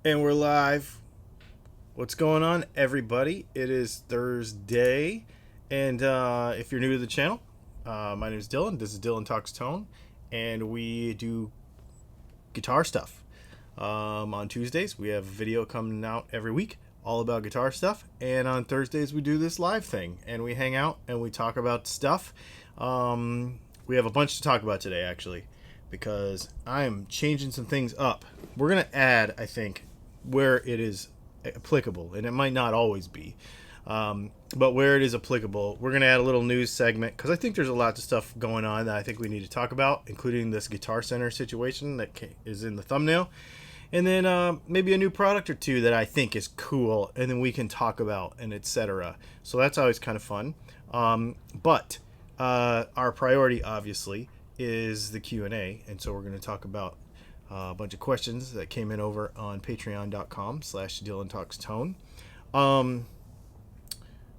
And we're live. What's going on, everybody? It is Thursday. And if you're new to the channel, my name is Dylan. This is Dylan Talks Tone. And we do guitar stuff. On Tuesdays, we have a video coming out every week all about guitar stuff. And on Thursdays, we do this live thing. And we hang out and we talk about stuff. We have a bunch to talk about today, actually, because I am changing some things up. We're going to add, I think, where it is applicable, and it might not always be, but where it is applicable, we're going to add a little news segment, because I think there's a lot of stuff going on that I think we need to talk about, including this Guitar Center situation that is in the thumbnail, and then maybe a new product or two that I think is cool, and then we can talk about, and etc. So that's always kind of fun. But our priority, obviously, is the Q&A, and so we're going to talk about a bunch of questions that came in over on patreon.com/DylanTalksTone.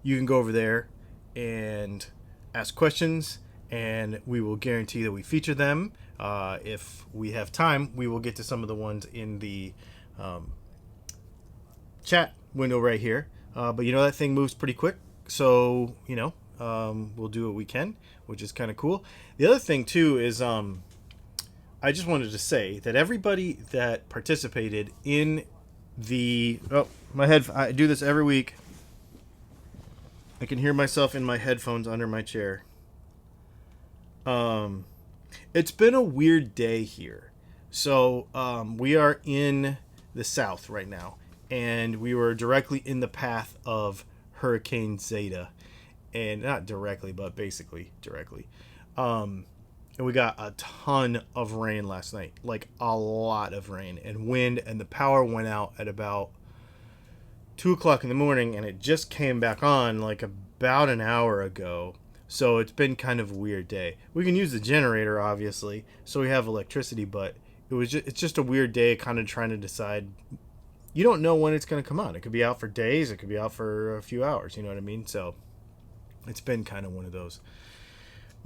You can go over there and ask questions, and we will guarantee that we feature them. If we have time, we will get to some of the ones in the chat window right here. But that thing moves pretty quick, so we'll do what we can, which is kind of cool. The other thing too is I just wanted to say that everybody that participated in the I do this every week. I can hear myself in my headphones under my chair. It's been a weird day here. So we are in the South right now, and we were directly in the path of Hurricane Zeta, and not directly, but basically directly. And we got a ton of rain last night, like a lot of rain and wind, and the power went out at about 2 o'clock in the morning, and it just came back on like about an hour ago. So it's been kind of a weird day. We can use the generator, obviously, so we have electricity, but it's just a weird day, kind of trying to decide. You don't know when it's going to come out. It could be out for days. It could be out for a few hours. You know what I mean? So it's been kind of one of those.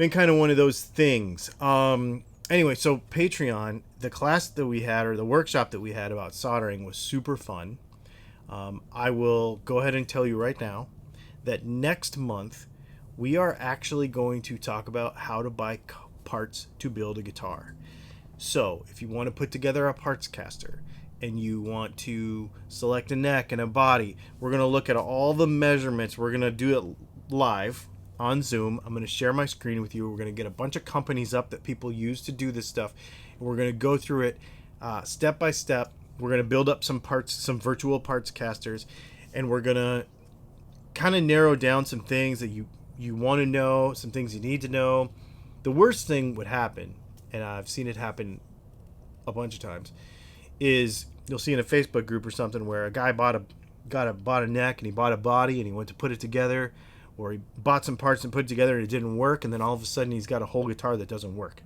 Things. Anyway, so Patreon, the class that we had, or the workshop that we had about soldering, was super fun. I will go ahead and tell you right now that next month we are actually going to talk about how to buy parts to build a guitar. So if you want to put together a parts caster and you want to select a neck and a body, we're going to look at all the measurements. We're going to do it live on Zoom. I'm going to share my screen with you. We're going to get a bunch of companies up that people use to do this stuff. And we're going to go through it step by step. We're going to build up some parts, some virtual parts casters, and we're going to kind of narrow down some things that you want to know, some things you need to know. The worst thing would happen, and I've seen it happen a bunch of times, is you'll see in a Facebook group or something where a guy bought a neck and he bought a body and he went to put it together, or he bought some parts and put it together and it didn't work, and then all of a sudden he's got a whole guitar that doesn't work.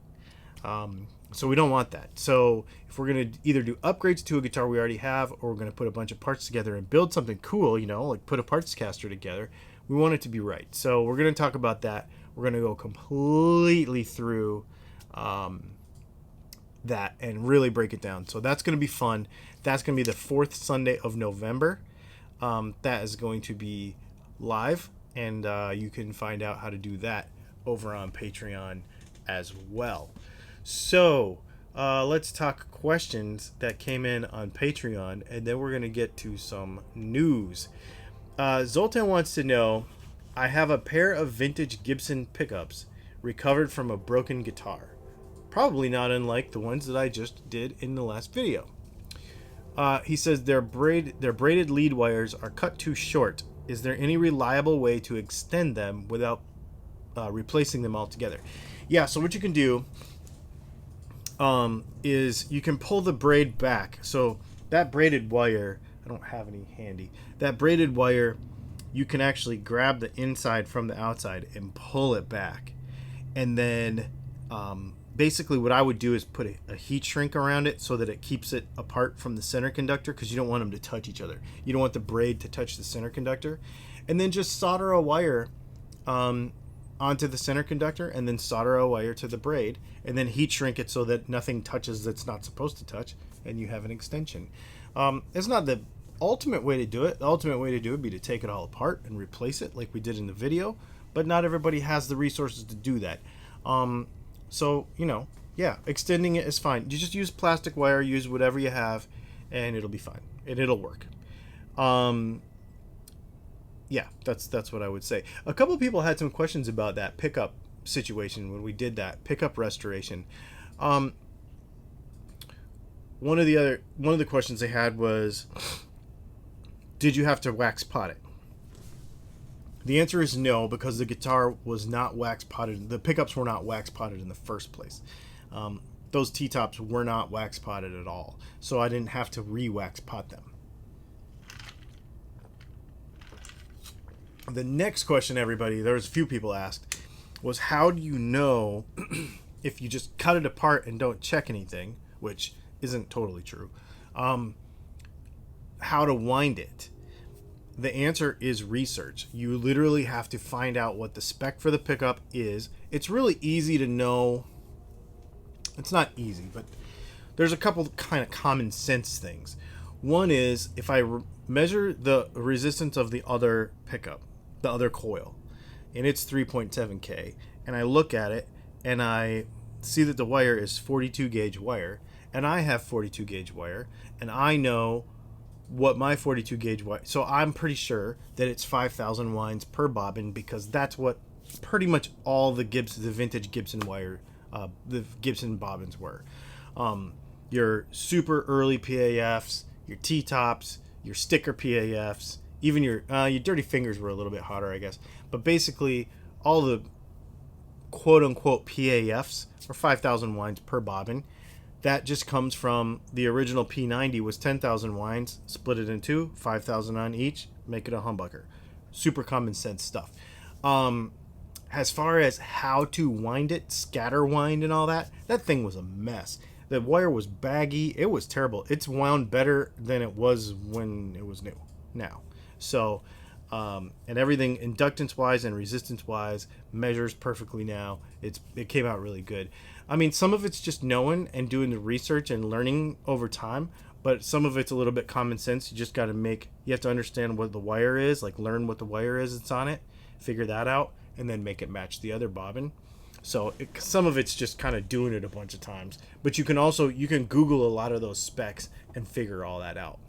So we don't want that. So if we're going to either do upgrades to a guitar we already have, or we're going to put a bunch of parts together and build something cool, like put a parts caster together, we want it to be right. So we're going to talk about that. We're going to go completely through that and really break it down. So that's going to be fun. That's going to be the 4th Sunday of November. That is going to be live. And you can find out how to do that over on Patreon as well. So let's talk questions that came in on Patreon, and then we're going to get to some news. Zoltan wants to know, I have a pair of vintage Gibson pickups recovered from a broken guitar. Probably not unlike the ones that I just did in the last video. He says their braided lead wires are cut too short. Is there any reliable way to extend them without replacing them altogether? Yeah, so what you can do is you can pull the braid back. So that braided wire, I don't have any handy. That braided wire, you can actually grab the inside from the outside and pull it back. And then basically what I would do is put a heat shrink around it so that it keeps it apart from the center conductor, because you don't want them to touch each other. You don't want the braid to touch the center conductor. And then just solder a wire onto the center conductor, and then solder a wire to the braid, and then heat shrink it so that nothing touches that's not supposed to touch, and you have an extension. It's not the ultimate way to do it. The ultimate way to do it would be to take it all apart and replace it like we did in the video, but not everybody has the resources to do that. So, yeah, extending it is fine. You just use plastic wire, use whatever you have, and it'll be fine. And it'll work. Yeah, that's what I would say. A couple people had some questions about that pickup situation when we did that pickup restoration. One of the questions they had was, did you have to wax pot it? The answer is no, because the guitar was not wax potted. The pickups were not wax potted in the first place. Those T-tops were not wax potted at all, so I didn't have to re-wax pot them. The next question, everybody, there was a few people asked, was how do you know if you just cut it apart and don't check anything, which isn't totally true, how to wind it? The answer is research. You literally have to find out what the spec for the pickup is. It's really easy to know. It's not easy, but there's a couple kind of common sense things. One is if I measure the resistance of the other pickup, the other coil, and it's 3.7K, and I look at it and I see that the wire is 42 gauge wire, and I have 42 gauge wire, and I know what my 42 gauge wire, so I'm pretty sure that it's 5,000 winds per bobbin, because that's what pretty much all the vintage Gibson wire, the Gibson bobbins were. Your super early PAFs, your T-tops, your sticker PAFs, even your dirty fingers were a little bit hotter, I guess. But basically, all the quote-unquote PAFs are 5,000 winds per bobbin. That just comes from the original P90 was 10,000 winds, split it in two, 5,000 on each, make it a humbucker. Super common sense stuff. As far as how to wind it, scatter wind and all that, that thing was a mess. The wire was baggy. It was terrible. It's wound better than it was when it was new now. So, and everything inductance wise and resistance wise measures perfectly now. It came out really good. I mean, some of it's just knowing and doing the research and learning over time, but some of it's a little bit common sense. You just got to you have to understand what the wire is, like learn what the wire is that's on it, figure that out, and then make it match the other bobbin. So some of it's just kind of doing it a bunch of times, but you can Google a lot of those specs and figure all that out.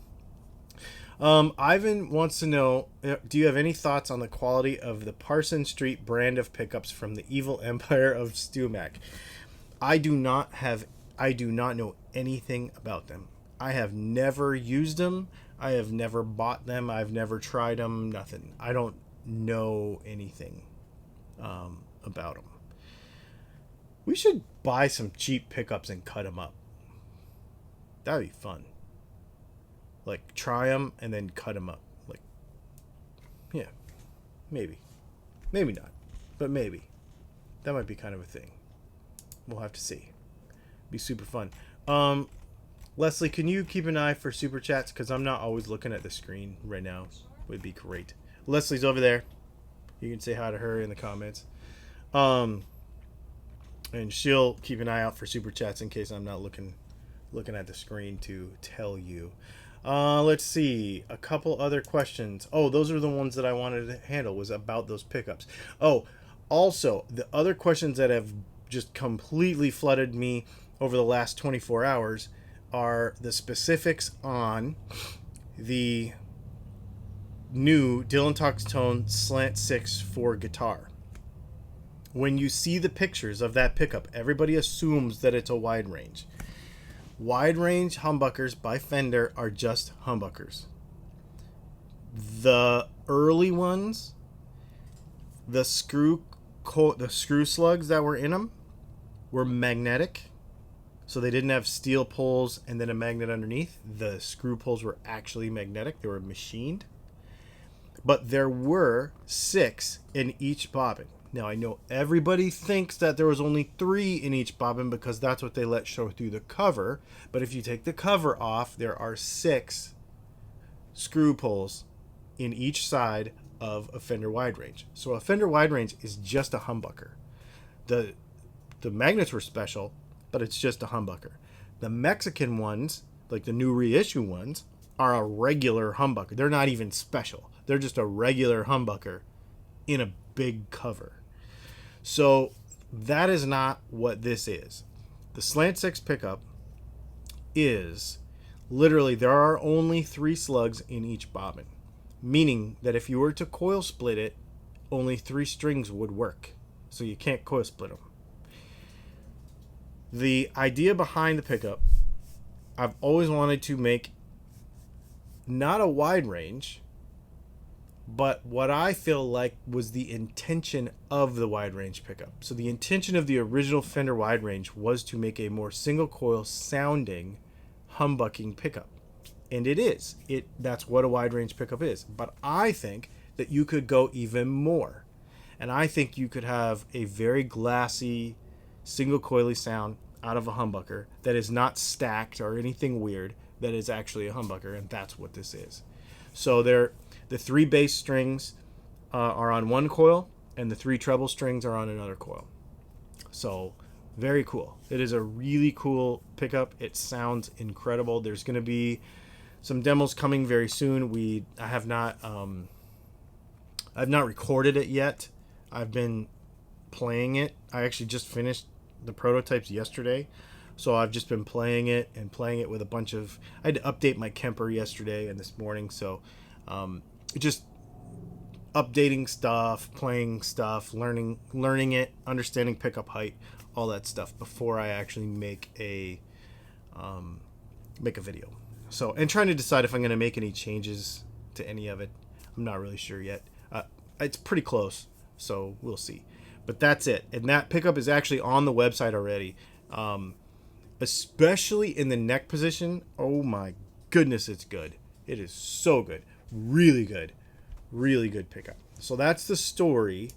Ivan wants to know, do you have any thoughts on the quality of the Parson Street brand of pickups from the evil empire of Stumac? I do not know anything about them. I have never used them. I have never bought them. I've never tried them. Nothing. I don't know anything about them. We should buy some cheap pickups and cut them up. That would be fun. Like, try them and then cut them up. Like, yeah, maybe. Maybe not, but maybe. That might be kind of a thing. We'll have to see. Be super fun. Leslie, can you keep an eye for super chats? Because I'm not always looking at the screen right now. Would be great. Leslie's over there. You can say hi to her in the comments. And she'll keep an eye out for super chats in case I'm not looking at the screen to tell you. Let's see. A couple other questions. Oh, those are the ones that I wanted to handle, was about those pickups. Oh, also, the other questions that have just completely flooded me over the last 24 hours are the specifics on the new Dylan Talks Tone Slant 6 for guitar. When you see the pictures of that pickup, everybody assumes that it's a wide range. Wide range humbuckers by Fender are just humbuckers. The early ones, the screw slugs that were in them were magnetic, so they didn't have steel poles and then a magnet underneath. The screw poles were actually magnetic. They were machined. But there were 6 in each bobbin. Now, I know everybody thinks that there was only 3 in each bobbin because that's what they let show through the cover. But if you take the cover off, there are 6 screw poles in each side of a Fender wide range. So a Fender wide range is just a humbucker. The magnets were special, but it's just a humbucker. The Mexican ones, like the new reissue ones, are a regular humbucker. They're not even special. They're just a regular humbucker in a big cover. So that is not what this is. The Slant 6 pickup is literally, there are only 3 slugs in each bobbin, meaning that if you were to coil split it, only 3 strings would work. So you can't coil split them. The idea behind the pickup, I've always wanted to make not a wide range, but what I feel like was the intention of the wide range pickup. So the intention of the original Fender wide range was to make a more single coil sounding humbucking pickup. And it is. That's what a wide range pickup is. But I think that you could go even more. And I think you could have a very glassy, single coily sound out of a humbucker that is not stacked or anything weird, that is actually a humbucker, and that's what this is. So the 3 bass strings are on one coil, and the 3 treble strings are on another coil. So very cool. It is a really cool pickup. It sounds incredible. There's going to be some demos coming very soon. I have not recorded it yet. I've been playing it. I actually just finished the prototypes yesterday, so I've just been playing it with a bunch of. I had to update my Kemper yesterday and this morning, so just updating stuff, playing stuff, learning it, understanding pickup height, all that stuff before I actually make a video. So, and trying to decide if I'm going to make any changes to any of it. I'm not really sure yet. It's pretty close, so we'll see. But that's it. And that pickup is actually on the website already. Especially in the neck position. Oh my goodness, it's good. It is so good. Really good. Really good pickup. So that's the story.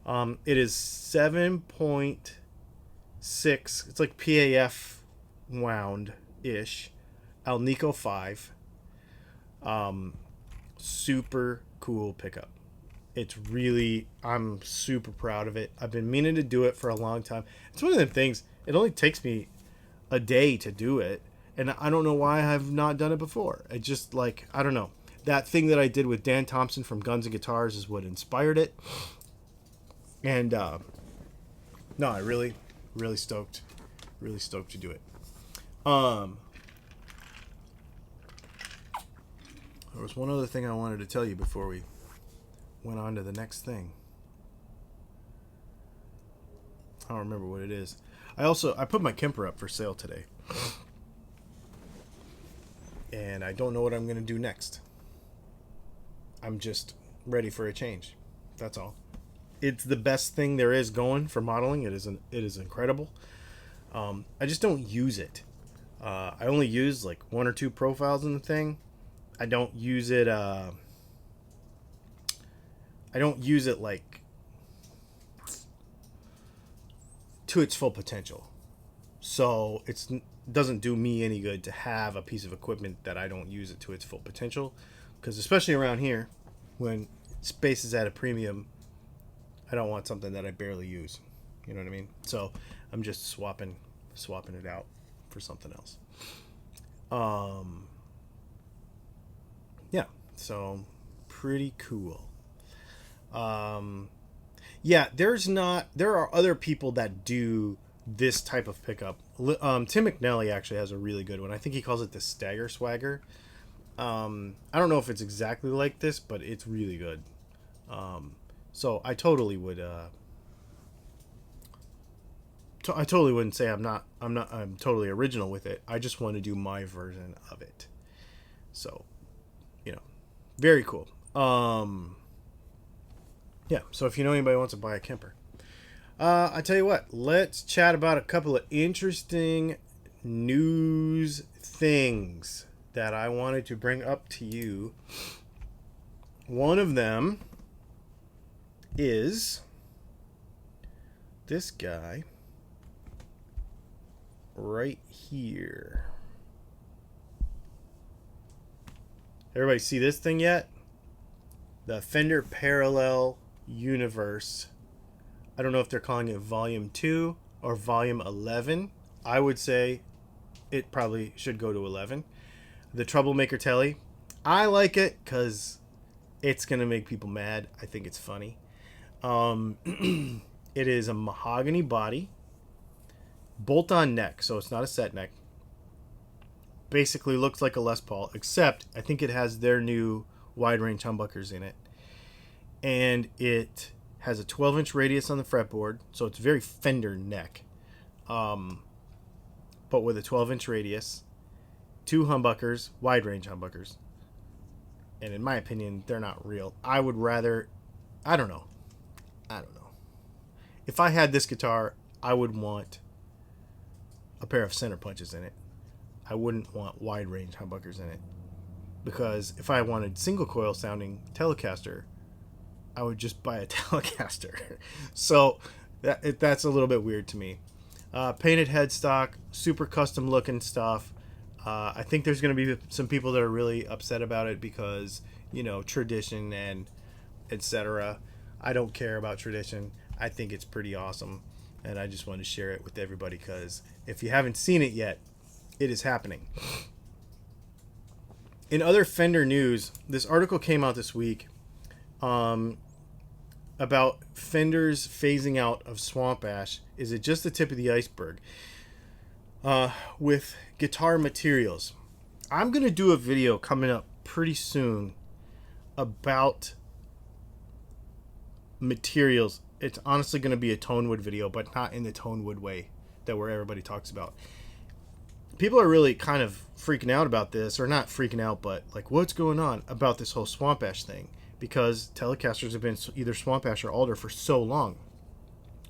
It is 7.6. It's like PAF wound-ish. Alnico 5. Super cool pickup. It's really, I'm super proud of it. I've been meaning to do it for a long time. It's one of the things, it only takes me a day to do it, and I don't know why I have not done it before. It just, like, I don't know. That thing that I did with Dan Thompson from Guns and Guitars is what inspired it. And no, I really stoked to do it. There was one other thing I wanted to tell you before we went on to the next thing. I don't remember what it is. I put my Kemper up for sale today. And I don't know what I'm going to do next. I'm just ready for a change. That's all. It's the best thing there is going for modeling. It is incredible. I just don't use it. I only use like 1 or 2 profiles in the thing. I don't use it like to its full potential. So it doesn't do me any good to have a piece of equipment that I don't use it to its full potential, because especially around here when space is at a premium, I don't want something that I barely use. You know what I mean? So I'm just swapping it out for something else. Yeah, so pretty cool. Yeah, there are other people that do this type of pickup. Tim McNally actually has a really good one. I think he calls it the Stagger Swagger. I don't know if it's exactly like this, but it's really good. So I totally would. I totally wouldn't say I'm totally original with it. I just want to do my version of it. So, very cool. Yeah, so if you know anybody who wants to buy a Kemper, I tell you what, let's chat about a couple of interesting news things that I wanted to bring up to you. One of them is this guy right here. Everybody see this thing yet? The Fender Parallel Universe. I don't know if they're calling it Volume 2 or Volume 11. I would say it probably should go to 11. the Troublemaker Telly. I like it because it's going to make people mad. I think it's funny. It is a mahogany body, bolt-on neck, so it's not a set neck. Basically looks like a Les Paul, except I think it has their new wide-range humbuckers in it. And it has a 12-inch radius on the fretboard, so it's very Fender neck. But with a 12-inch radius, 2 humbuckers, wide-range humbuckers. And in my opinion, they're not real. I would rather... I don't know. If I had this guitar, I would want a pair of center punches in it. I wouldn't want wide-range humbuckers in it. Because if I wanted single-coil sounding Telecaster, I would just buy a Telecaster. So that's a little bit weird to me. Painted headstock, super custom looking stuff. I think there's going to be some people that are really upset about it because, tradition and etc. I don't care about tradition. I think it's pretty awesome. And I just wanted to share it with everybody because if you haven't seen it yet, it is happening. In other Fender news, this article came out this week about Fender's phasing out of Swamp Ash. Is it just the tip of the iceberg? With guitar materials. I'm going to do a video coming up pretty soon about materials. It's honestly going to be a Tonewood video, but not in the Tonewood way that where everybody talks about. People are really kind of freaking out about this, or not freaking out, but like, what's going on about this whole Swamp Ash thing? Because Telecasters have been either Swamp Ash or Alder for so long.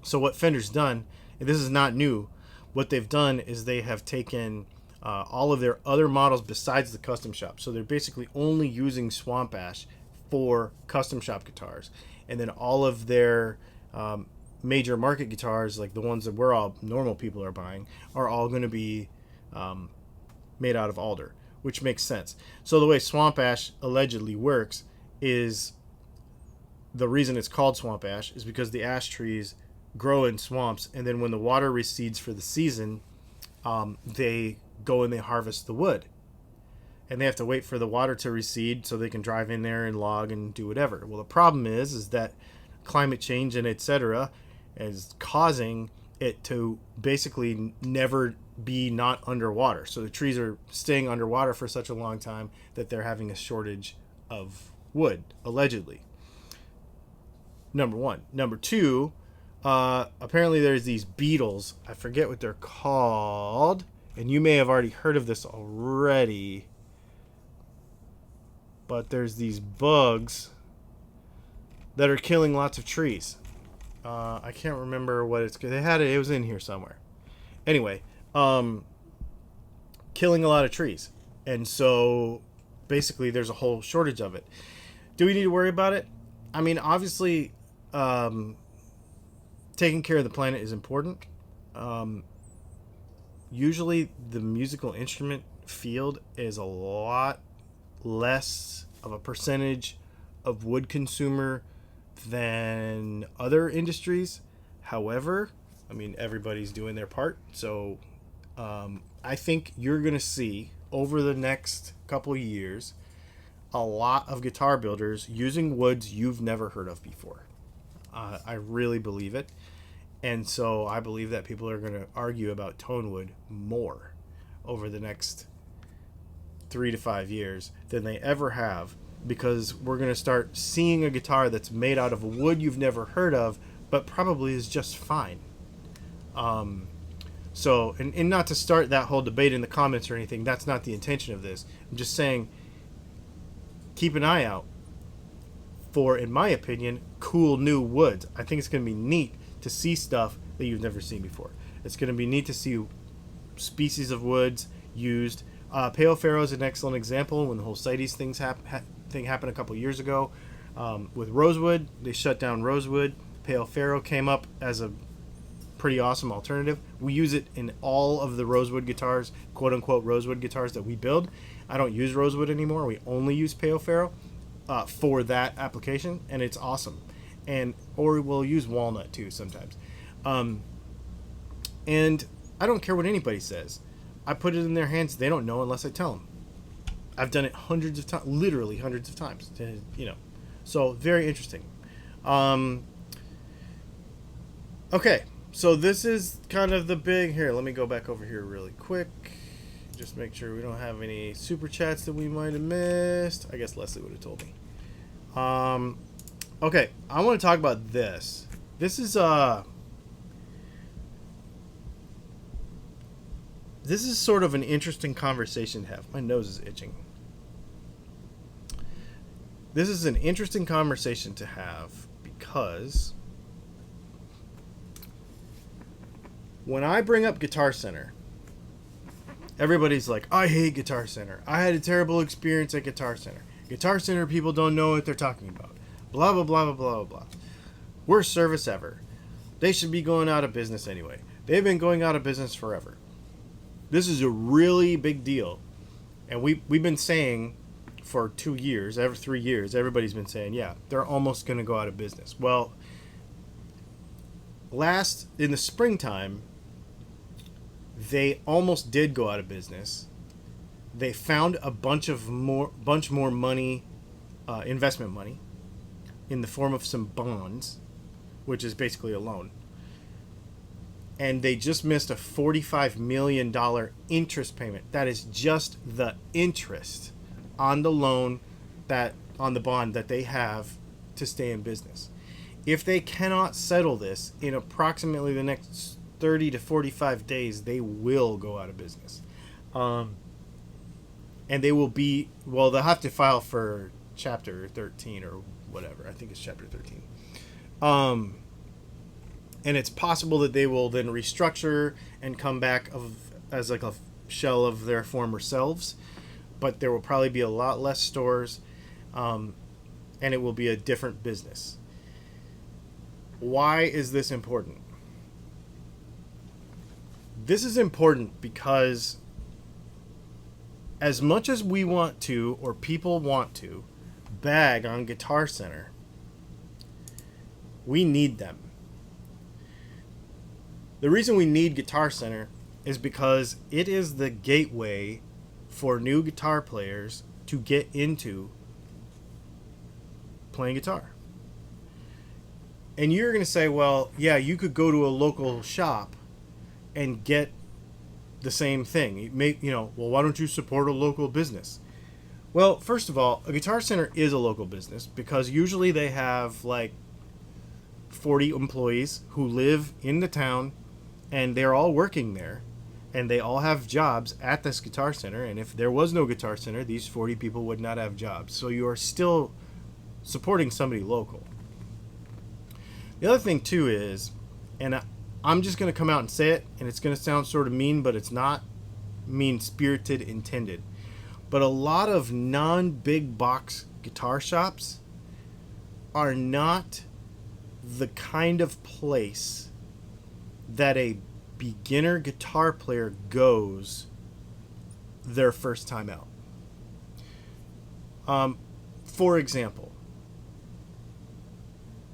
So what Fender's done, and this is not new, what they've done is they have taken all of their other models besides the custom shop. So they're basically only using Swamp Ash for custom shop guitars. And then all of their major market guitars, like the ones that we're all normal people are buying, are all going to be made out of alder, which makes sense. So the way Swamp Ash allegedly works is, the reason it's called Swamp Ash is because the ash trees grow in swamps, and then when the water recedes for the season, they go and they harvest the wood. And they have to wait for the water to recede so they can drive in there and log and do whatever. Well, the problem is that climate change and etc. is causing it to basically never be not underwater. So the trees are staying underwater for such a long time that they're having a shortage of wood, allegedly. Number one. Number two, apparently there's these beetles. I forget what they're called. And you may have already heard of this already. But there's these bugs that are killing lots of trees. I can't remember what it's... They had it. It was in here somewhere. Anyway, killing a lot of trees. And so basically there's a whole shortage of it. Do we need to worry about it? I mean, obviously, taking care of the planet is important. Usually the musical instrument field is a lot less of a percentage of wood consumer than other industries. However, I mean, everybody's doing their part. So I think you're going to see over the next couple of years a lot of guitar builders using woods you've never heard of before. I really believe it. And so I believe that people are going to argue about Tonewood more over the next 3 to 5 years than they ever have, because we're going to start seeing a guitar that's made out of a wood you've never heard of, but probably is just fine. So, and not to start that whole debate in the comments or anything, that's not the intention of this. I'm just saying, keep an eye out for, in my opinion, cool new woods. I think it's going to be neat to see stuff that you've never seen before. It's going to be neat to see species of woods used. Pale Pharaoh is an excellent example. When the whole CITES thing happened a couple years ago, with rosewood, they shut down rosewood. Pale Pharaoh came up as a pretty awesome alternative. We use it in all of the rosewood guitars, quote unquote rosewood guitars that we build. I don't use rosewood anymore. We only use Pale Pharaoh for that application, and it's awesome. Or we'll use walnut too sometimes. And I don't care what anybody says. I put it in their hands. They don't know unless I tell them. I've done it hundreds of times, literally hundreds of times. You know, so very interesting. Okay, so this is kind of the big here. Let me go back over here really quick. Just make sure we don't have any super chats that we might have missed. I guess Leslie would have told me. Okay, I want to talk about this. This is sort of an interesting conversation to have. My nose is itching. This is an interesting conversation to have because when I bring up Guitar Center, everybody's like, I hate Guitar Center. I had a terrible experience at Guitar Center. Guitar Center people don't know what they're talking about. Blah, blah, blah, blah, blah, blah. Worst service ever. They should be going out of business anyway. They've been going out of business forever. This is a really big deal. And we've been saying for 2 years, every 3 years, everybody's been saying, yeah, they're almost going to go out of business. Well, in the springtime, they almost did go out of business. They found a bunch more money, investment money, in the form of some bonds, which is basically a loan. And they just missed a $45 million interest payment. That is just the interest on the loan, on the bond that they have to stay in business. If they cannot settle this in approximately the next 30 to 45 days, they will go out of business. And they will they'll have to file for Chapter 13 or whatever. I think it's Chapter 13. And it's possible that they will then restructure and come back as like a shell of their former selves. But there will probably be a lot less stores, and it will be a different business. Why is this important? This is important because as much as we want to, or people want to, bag on Guitar Center, we need them. The reason we need Guitar Center is because it is the gateway for new guitar players to get into playing guitar. And you're going to say, well, yeah, you could go to a local shop and get the same thing. Well, why don't you support a local business? Well, first of all, a Guitar Center is a local business because usually they have like 40 employees who live in the town and they're all working there and they all have jobs at this Guitar Center. And if there was no Guitar Center, these 40 people would not have jobs. So you are still supporting somebody local. The other thing too is, and I'm just going to come out and say it, and it's going to sound sort of mean, but it's not mean-spirited intended. But a lot of non-big box guitar shops are not the kind of place that a beginner guitar player goes their first time out. For example,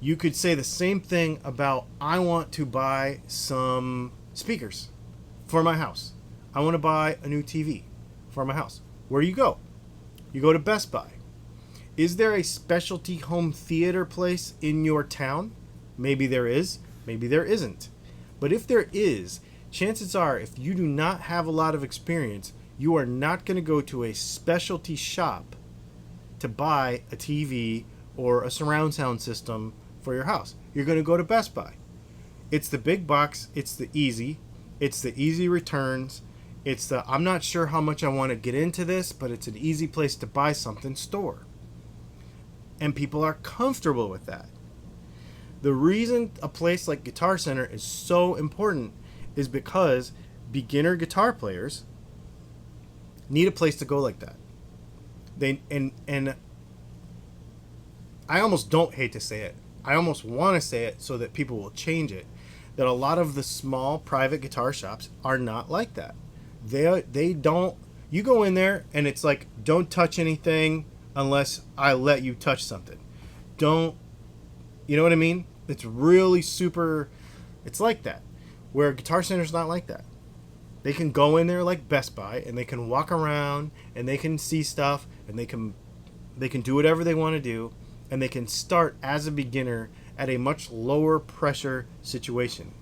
you could say the same thing about, I want to buy some speakers for my house. I want to buy a new TV for my house. Where do you go? You go to Best Buy. Is there a specialty home theater place in your town? Maybe there is, maybe there isn't. But if there is, chances are, if you do not have a lot of experience, you are not going to go to a specialty shop to buy a TV or a surround sound system for your house. You're going to go to Best Buy. It's the big box, it's the easy returns, it's the I'm not sure how much I want to get into this, but it's an easy place to buy something store. And people are comfortable with that. The reason a place like Guitar Center is so important is because beginner guitar players need a place to go like that. And I almost don't hate to say it. I almost want to say it so that people will change it. That a lot of the small private guitar shops are not like that. They don't. You go in there and it's like, don't touch anything unless I let you touch something. Don't. You know what I mean? It's really super. It's like that. Where Guitar Center's not like that. They can go in there like Best Buy, and they can walk around, and they can see stuff, and they can do whatever they want to do, and they can start as a beginner at a much lower pressure situation.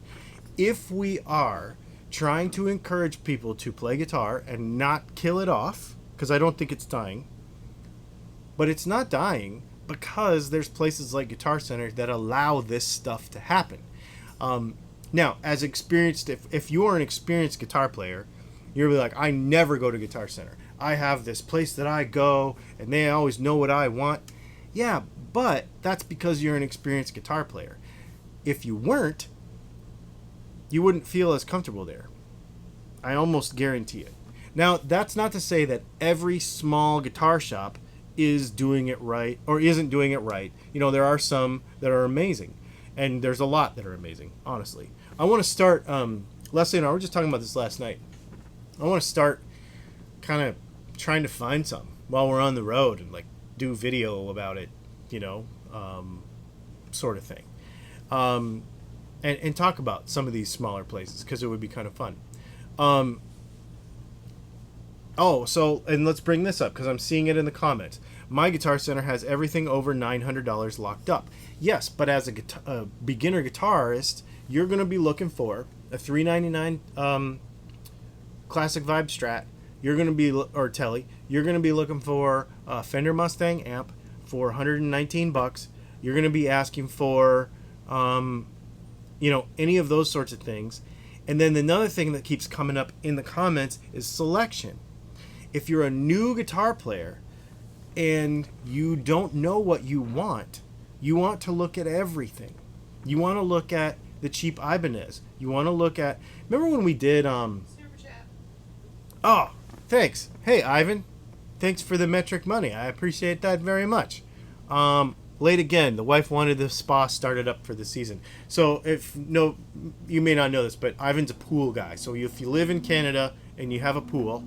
If we are trying to encourage people to play guitar and not kill it off, because I don't think it's dying, but it's not dying because there's places like Guitar Center that allow this stuff to happen. Now, as experienced, if you are an experienced guitar player, you'll be like, I never go to Guitar Center. I have this place that I go, and they always know what I want. Yeah, but that's because you're an experienced guitar player. If you weren't, you wouldn't feel as comfortable there. I almost guarantee it. Now, that's not to say that every small guitar shop is doing it right or isn't doing it right. You know, there are some that are amazing, and there's a lot that are amazing, honestly. I want to start, Leslie and I were just talking about this last night. I want to start kind of trying to find some while we're on the road and like do video about it, you know, sort of thing. And talk about some of these smaller places because it would be kind of fun. And let's bring this up because I'm seeing it in the comments. My Guitar Center has everything over $900 locked up. Yes, but as a beginner guitarist, you're going to be looking for a $399 classic vibe Strat. You're going to be, or Telly, you're going to be looking for a Fender Mustang amp for $119. You're going to be asking for, any of those sorts of things. And then another thing that keeps coming up in the comments is selection. If you're a new guitar player and you don't know what you want to look at everything. You want to look at the cheap Ibanez. You want to look at... Remember when we did... Super chat. Oh, thanks. Hey, Ivan. Thanks for the metric money. I appreciate that very much. Late again. The wife wanted the spa started up for the season. So, you may not know this, but Ivan's a pool guy. So if you live in Canada and you have a pool,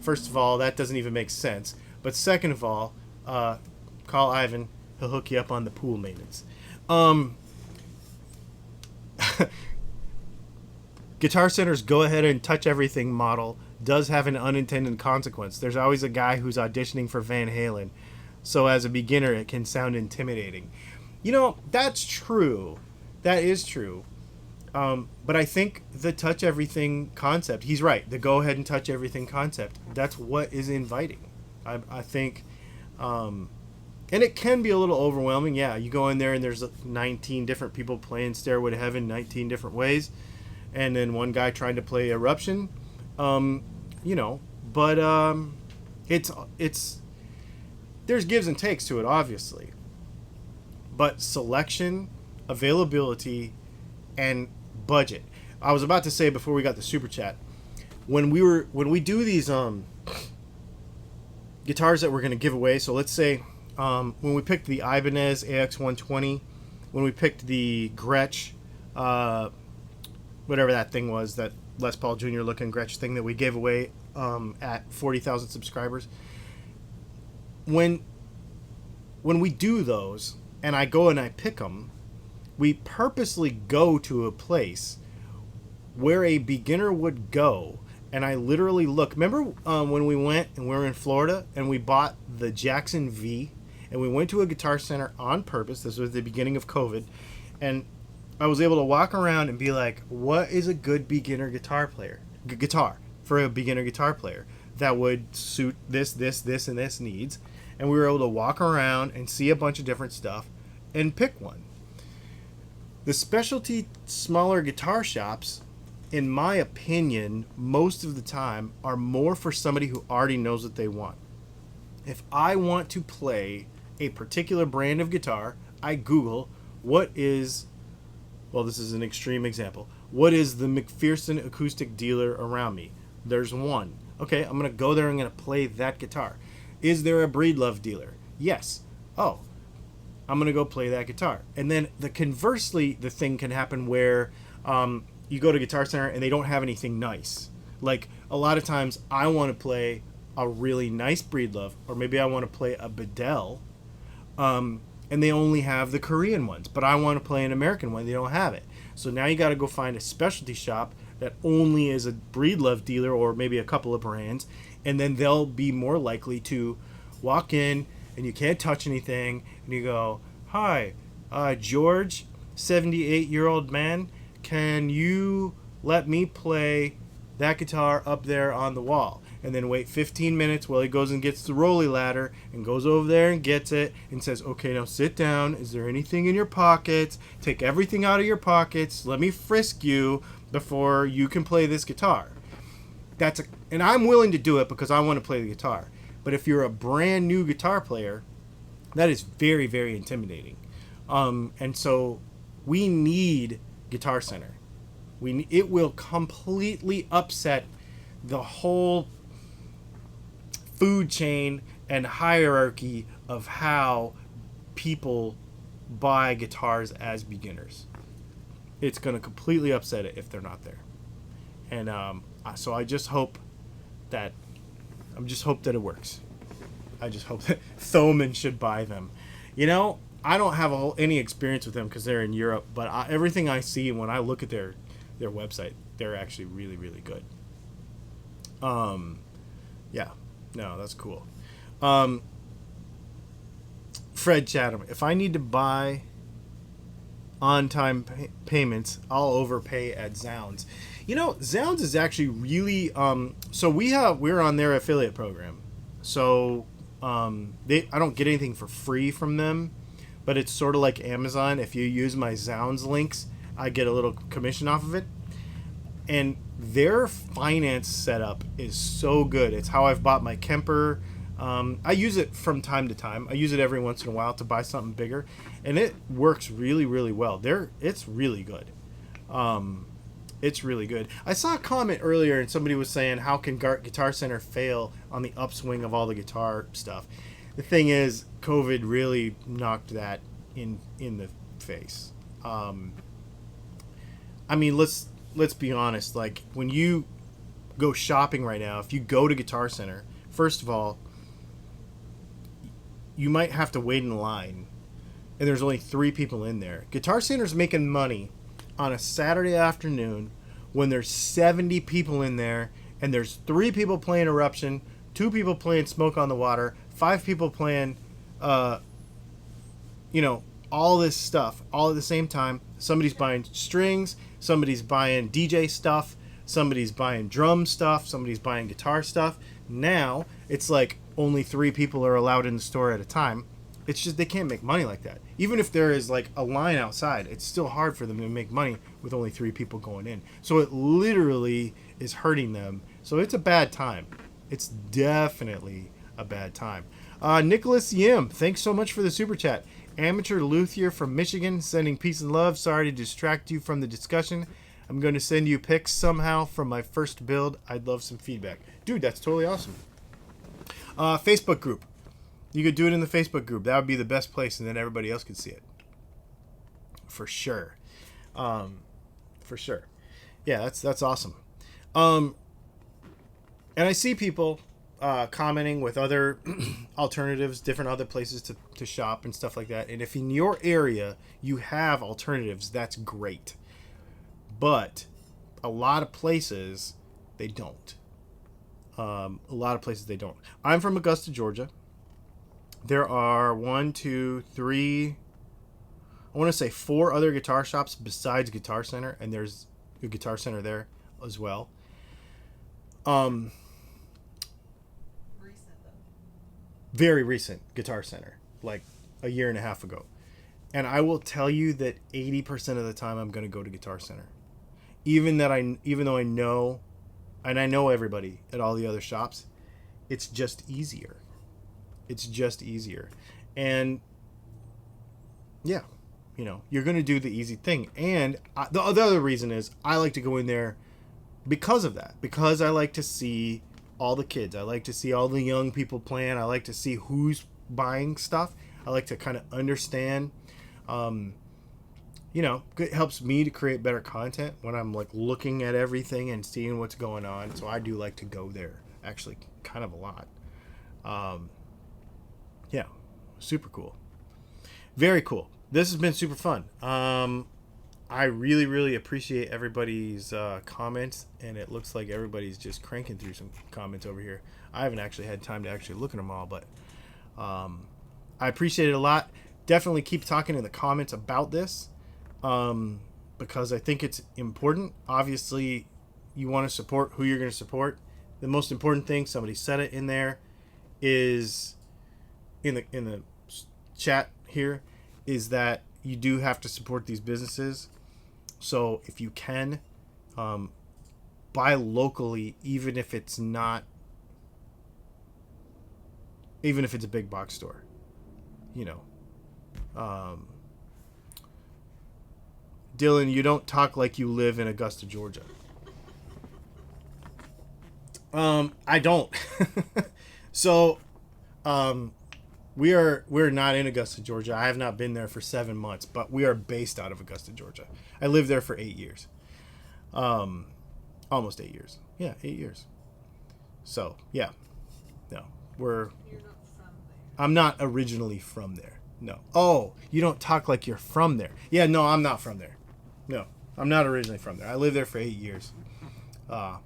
first of all, that doesn't even make sense. But second of all, call Ivan. He'll hook you up on the pool maintenance. Guitar Center's go ahead and touch everything model does have an unintended consequence. There's always a guy who's auditioning for Van Halen. So as a beginner, it can sound intimidating. You know, that's true. That is true. But I think the touch everything concept, he's right. The go ahead and touch everything concept, that's what is inviting. I think, and it can be a little overwhelming. Yeah, you go in there and there's 19 different people playing Stairway to Heaven 19 different ways. And then one guy trying to play Eruption. It's there's gives and takes to it, obviously. But selection, availability, and budget. I was about to say before we got the super chat, when we do these guitars that we're going to give away. So let's say when we picked the Ibanez AX120, when we picked the Gretsch, whatever that thing was, that Les Paul Jr. looking Gretsch thing that we gave away at 40,000 subscribers. When we do those, and I go and I pick them, we purposely go to a place where a beginner would go, and I literally look. Remember when we went and we were in Florida and we bought the Jackson V, and we went to a Guitar Center on purpose. This was the beginning of COVID, and I was able to walk around and be like, what is a good beginner guitar for a beginner guitar player that would suit this, and this needs? And we were able to walk around and see a bunch of different stuff and pick one. The specialty smaller guitar shops, in my opinion, most of the time are more for somebody who already knows what they want. If I want to play a particular brand of guitar, I Google what is, well, this is an extreme example, what is the McPherson acoustic dealer around me? There's one. Okay, I'm going to go there and I'm going to play that guitar. Is there a Breedlove dealer? Yes. Oh, I'm going to go play that guitar. And then conversely, the thing can happen where you go to Guitar Center and they don't have anything nice. Like, a lot of times I want to play a really nice Breedlove, or maybe I want to play a Bedell, and they only have the Korean ones, but I want to play an American one. They don't have it. So now you got to go find a specialty shop that only is a Breedlove dealer or maybe a couple of brands, and then they'll be more likely to walk in and you can't touch anything, and you go, "Hi, George, 78-year-old man, can you let me play that guitar up there on the wall?" And then wait 15 minutes while he goes and gets the rolly ladder and goes over there and gets it and says, "Okay, now sit down. Is there anything in your pockets? Take everything out of your pockets. Let me frisk you before you can play this guitar." And I'm willing to do it because I want to play the guitar. But if you're a brand new guitar player, that is very, very intimidating. And so we need Guitar Center. It will completely upset the whole food chain and hierarchy of how people buy guitars as beginners. It's going to completely upset it if they're not there. And so I just hope that it works. I just hope that Thoman should buy them. I don't have any experience with them because they're in Europe, but everything I see when I look at their website, they're actually really, really good. Yeah. No, that's cool. Fred Chatham, if I need to buy on-time payments, I'll overpay at Zounds. Zounds is actually really so we're on their affiliate program. So I don't get anything for free from them, but it's sort of like Amazon. If you use my Zounds links, I get a little commission off of it. And their finance setup is so good. It's how I've bought my Kemper. I use it from time to time. I use it every once in a while to buy something bigger, and it works really, really well. It's really good. It's really good. I saw a comment earlier, and somebody was saying, "How can Guitar Center fail on the upswing of all the guitar stuff?" The thing is, COVID really knocked that in the face. Let's be honest. Like, when you go shopping right now, if you go to Guitar Center, first of all, you might have to wait in line, and there's only 3 people in there. Guitar Center's making money on a Saturday afternoon when there's 70 people in there, and there's 3 people playing Eruption, 2 people playing Smoke on the Water, 5 people playing, all this stuff all at the same time. Somebody's buying strings, somebody's buying DJ stuff, somebody's buying drum stuff, somebody's buying guitar stuff. Now it's like only 3 people are allowed in the store at a time. It's just they can't make money like that. Even if there is like a line outside, it's still hard for them to make money with only 3 people going in. So it literally is hurting them. So it's a bad time. It's definitely a bad time. Nicholas Yim, thanks so much for the super chat. Amateur luthier from Michigan, sending peace and love. Sorry to distract you from the discussion. I'm going to send you pics somehow from my first build. I'd love some feedback. Dude, that's totally awesome. Facebook group. You could do it in the Facebook group. That would be the best place, and then everybody else could see it. For sure. For sure. Yeah, that's awesome. And I see people commenting with other alternatives, different other places to shop and stuff like that. And if in your area you have alternatives, that's great. But a lot of places, they don't. I'm from Augusta, Georgia. There are 1, 2, 3, I want to say 4 other guitar shops besides Guitar Center, and there's a Guitar Center there as well. Very recent Guitar Center, like a year and a half ago. And I will tell you that 80% of the time I'm going to go to Guitar Center. Even though I know, and I know everybody at all the other shops, it's just easier. And yeah, you're going to do the easy thing. And the other reason is I like to go in there because of that. Because I like to see all the kids. I like to see all the young people playing. I like to see who's buying stuff. I like to kind of understand. It helps me to create better content when I'm like looking at everything and seeing what's going on. So I do like to go there, actually, kind of a lot. Yeah, super cool. Very cool. This has been super fun. I really, really appreciate everybody's comments, and it looks like everybody's just cranking through some comments over here. I haven't actually had time to actually look at them all, but I appreciate it a lot. Definitely keep talking in the comments about this, because I think it's important. Obviously, you want to support who you're going to support. The most important thing, somebody said it in there, is in the chat here, is that you do have to support these businesses. So if you can, buy locally, even if it's not, even if it's a big box store, you know. Dylan, you don't talk like you live in Augusta, Georgia. I don't. So, we're not in Augusta, Georgia. I have not been there for 7 months, but we are based out of Augusta, Georgia. I lived there for 8 years. Almost 8 years. Yeah, 8 years. So, yeah. No, You're not from there. I'm not originally from there. No. Oh, you don't talk like you're from there. Yeah, no, I'm not from there. No, I'm not originally from there. I lived there for 8 years. Yeah.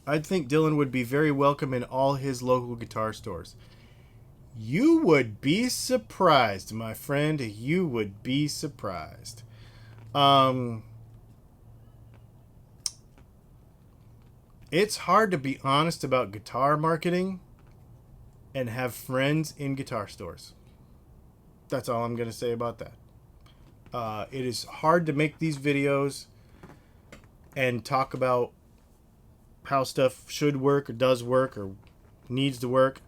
I think Dylan would be very welcome in all his local guitar stores. You would be surprised, my friend. You would be surprised. It's hard to be honest about guitar marketing and have friends in guitar stores. That's all I'm going to say about that. It is hard to make these videos and talk about how stuff should work or does work or needs to work,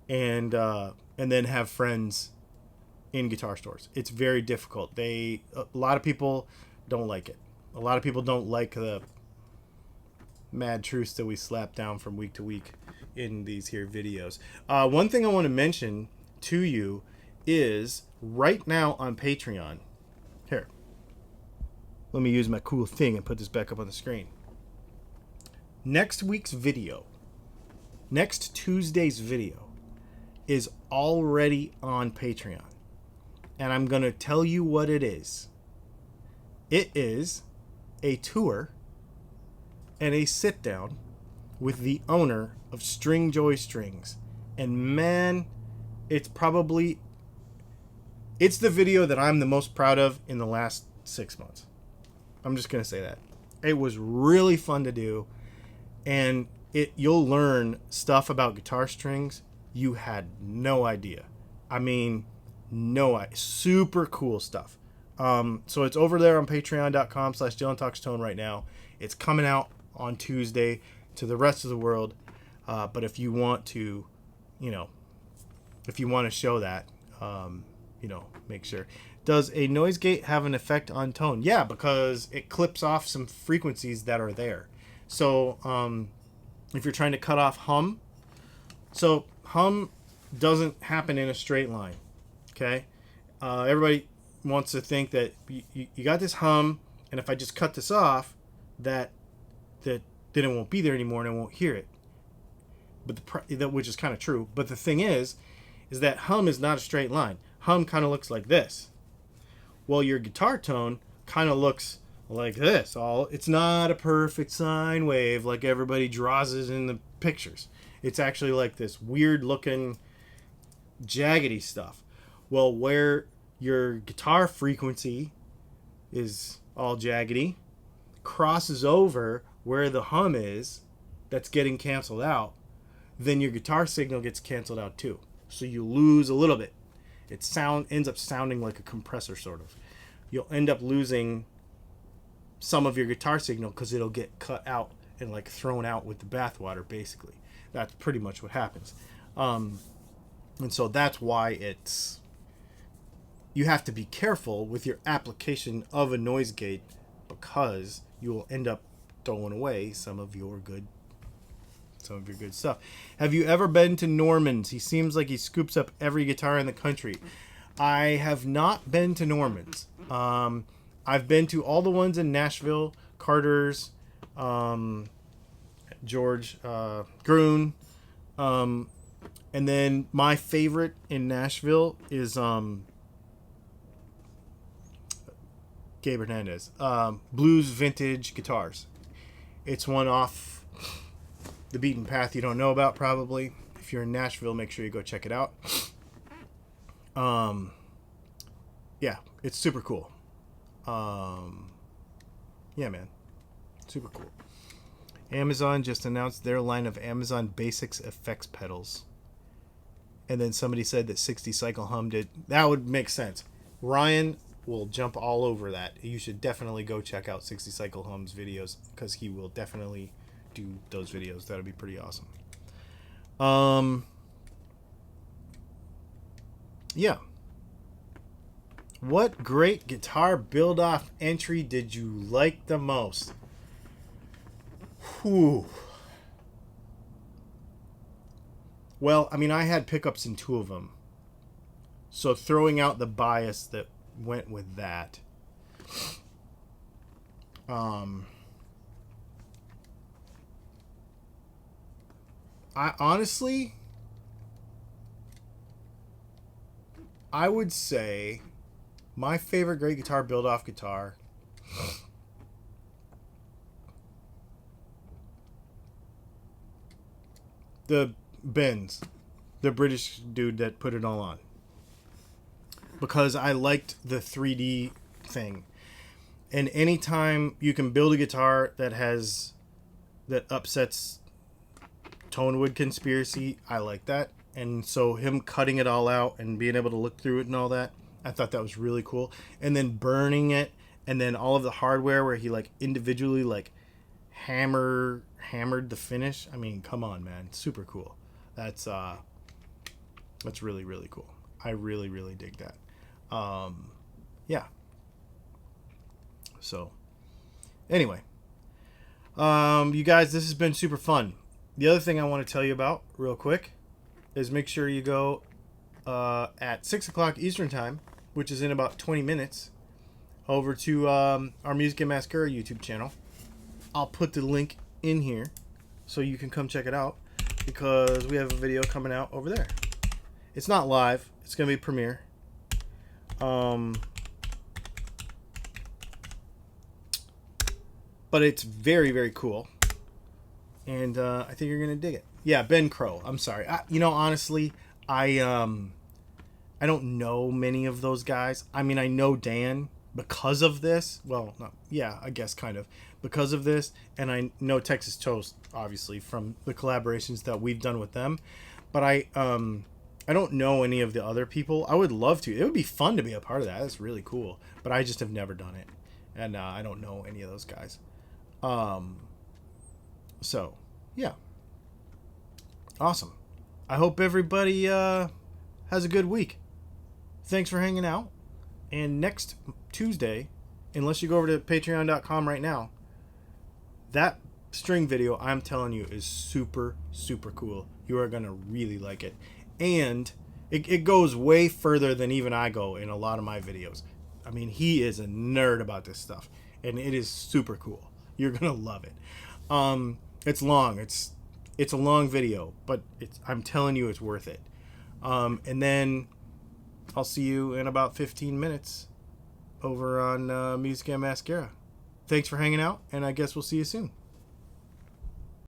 and then have friends in guitar stores. It's very difficult. A lot of people don't like it. A lot of people don't like the mad truths that we slap down from week to week in these here videos. One thing I want to mention to you is right now on Patreon. Here, let me use my cool thing and put this back up on the screen. Next week's video, next Tuesday's video, is already on Patreon. And I'm going to tell you what it is. It is a tour and a sit down with the owner of String Joy Strings. And man, it's the video that I'm the most proud of in the last 6 months. I'm just going to say that. It was really fun to do. And you'll learn stuff about guitar strings you had no idea. I mean, super cool stuff. So it's over there on patreon.com/DylanTalksTone right now. It's coming out on Tuesday to the rest of the world. But if you want to, if you want to show that, make sure. Does a noise gate have an effect on tone? Yeah, because it clips off some frequencies that are there. So if you're trying to cut off hum, so hum doesn't happen in a straight line. Okay, everybody wants to think that you got this hum, and if I just cut this off, that then it won't be there anymore and I won't hear it. But which is kind of true. But the thing is that hum is not a straight line. Hum kind of looks like this. Well, your guitar tone kind of looks like this. It's not a perfect sine wave like everybody draws it in the pictures. It's actually like this weird looking jaggedy stuff. Well, where your guitar frequency is all jaggedy crosses over where the hum is that's getting canceled out, then your guitar signal gets canceled out too. So you lose a little bit. It ends up sounding like a compressor, sort of. You'll end up losing some of your guitar signal because it'll get cut out and like thrown out with the bathwater, basically. That's pretty much what happens. And so that's why you have to be careful with your application of a noise gate, because you will end up throwing away some of your good stuff. Have you ever been to Norman's? He seems like he scoops up every guitar in the country. I have not been to Norman's. I've been to all the ones in Nashville, Carter's, George Groon, and then my favorite in Nashville is Gabe Hernandez. Blues Vintage Guitars. It's one off the beaten path you don't know about, probably. If you're in Nashville, make sure you go check it out. Yeah, it's super cool. Yeah, man. Super cool. Amazon just announced their line of Amazon Basics effects pedals. And then somebody said that 60 Cycle Hum did. That would make sense. Ryan will jump all over that. You should definitely go check out 60 Cycle Hum's videos because he will definitely do those videos. That'll be pretty awesome. Yeah. What great guitar build-off entry did you like the most? Whew. Well, I mean, I had pickups in 2 of them. So throwing out the bias that went with that. I honestly, I would say my favorite great guitar build-off guitar the Benz, the British dude that put it all on. Because I liked the 3D thing. And anytime you can build a guitar that upsets Tonewood Conspiracy, I like that. And so him cutting it all out and being able to look through it and all that, I thought that was really cool. And then burning it, and then all of the hardware where he like individually like hammered the finish. I mean, come on, man, super cool. That's really, really cool. I really, really dig that. Yeah. So anyway, you guys, this has been super fun. The other thing I want to tell you about real quick is make sure you go at 6 o'clock Eastern time, which is in about 20 minutes, over to our Music and Mascara YouTube channel. I'll put the link in here so you can come check it out because we have a video coming out over there. It's not live. It's going to be premiere. But it's very, very cool. And I think you're going to dig it. Yeah, Ben Crow. I'm sorry. Honestly, I don't know many of those guys. I mean, I know Dan because of this. Well, no, yeah, I guess kind of because of this. And I know Texas Toast, obviously, from the collaborations that we've done with them. But I don't know any of the other people. I would love to. It would be fun to be a part of that. That's really cool. But I just have never done it. And I don't know any of those guys. So, yeah. Awesome. I hope everybody has a good week. Thanks for hanging out. And next Tuesday, unless you go over to patreon.com right now, that string video, I'm telling you, is super, super cool. You are going to really like it. And it goes way further than even I go in a lot of my videos. I mean, he is a nerd about this stuff. And it is super cool. You're going to love it. It's long. It's a long video, but I'm telling you it's worth it. And then I'll see you in about 15 minutes over on Music and Mascara. Thanks for hanging out, and I guess we'll see you soon.